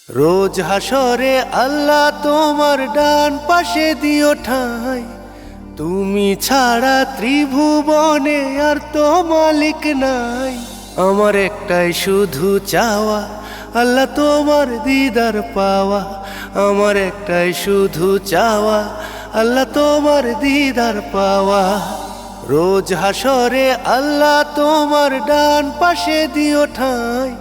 রোজ হাসরে আল্লাহ তোমার ডান পাশে দিও ঠাঁই। তুমি ছাড়া ত্রিভুবনে আর তো মালিক নাই। আমার একটাই শুধু চাওয়া, আল্লাহ তোমার দিদার পাওয়া। আমার একটাই শুধু চাওয়া, আল্লাহ তোমার দিদার পাওয়া। রোজ হাসরে আল্লাহ তোমার ডান পাশে দিও ঠাঁই।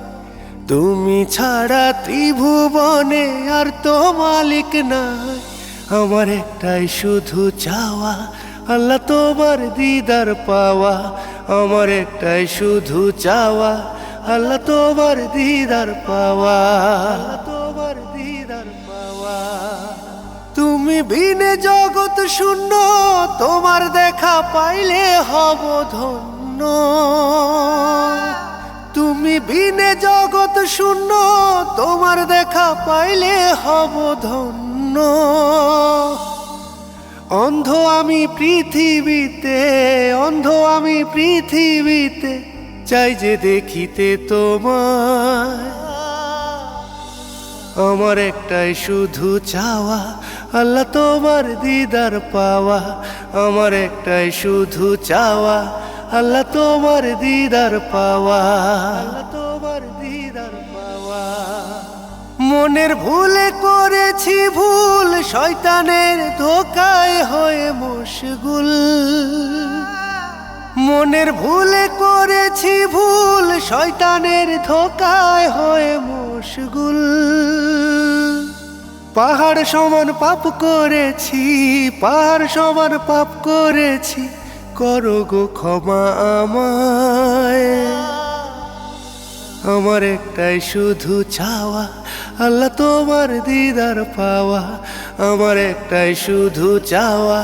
তুমি ছাড়া ত্রিভুবনে আর তো মালিক নাই। আমার একটাই শুধু চাওয়া, আল্লাহ তোমার দিদার পাওয়া। আমার একটাই শুধু চাওয়া, আল্লাহ তোমার দিদার পাওয়া। তোমার দিদার পাওয়া। তুমি বিনে জগৎ শূন্য, তোমার দেখা পাইলে হব ধন্য। তুমি বিনে জগৎ শূন্য, তোমার দেখা পাইলে হব ধন্য। অন্ধ আমি পৃথিবীতে, অন্ধ আমি পৃথিবীতে, চাই যে দেখিতে তোমায়। আমার একটাই শুধু চাওয়া, আল্লাহ তোমার দিদার পাওয়া। আমার একটাই শুধু চাওয়া, আল্লাহ তোমার দিদার পাওয়া। আল্লাহ তোমার দিদার পাওয়া। মনের ভুলে করেছি ভুল, শয়তানের ধোকায় হয়ে মশগুল। মনের ভুলে করেছি ভুল, শয়তানের ধোকায় হয়ে মশগুল। পাহাড় সমান পাপ করেছি, পাহাড় সমান পাপ করেছি, করো গো ক্ষমা আমায়। আমার একটাই শুধু চাওয়া, আল্লাহ তোমার দিদার পাওয়া। আমার একটাই শুধু চাওয়া,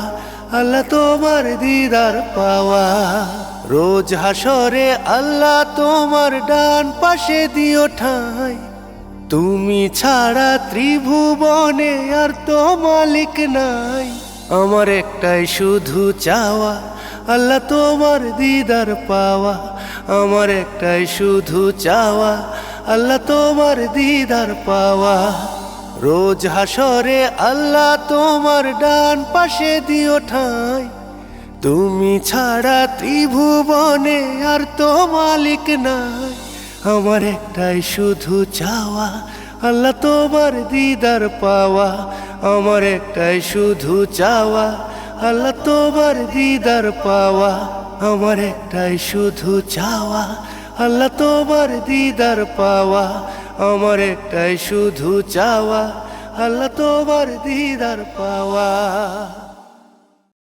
আল্লাহ তোমার দিদার পাওয়া। রোজ হাসরে আল্লাহ তোমার ডান পাশে দিও ঠাঁই। তুমি ছাড়া ত্রিভুবনে আর তো মালিক নাই। আমার একটাই শুধু চাওয়া, আল্লাহ তোমার দিদার পাওয়া। আমার একটাই শুধু চাওয়া, আল্লাহ তোমার দিদার পাওয়া। রোজ হাসরে আল্লাহ তোমার ডান পাশে দিও ঠাঁই। তুমি ছাড়া ত্রিভুবনে আর তো মালিক নাই। আমার একটাই শুধু চাওয়া, আল্লাহ তোমার দিদার পাওয়া। আমার একটাই শুধু চাওয়া, আল্লাহ তোমার দিদার পাওয়া। আমার একটাই শুধু চাওয়া, আল্লাহ তোমার দিদার পাওয়া। আমার একটাই শুধু চাওয়া, আল্লাহ তোমার দিদার পাওয়া।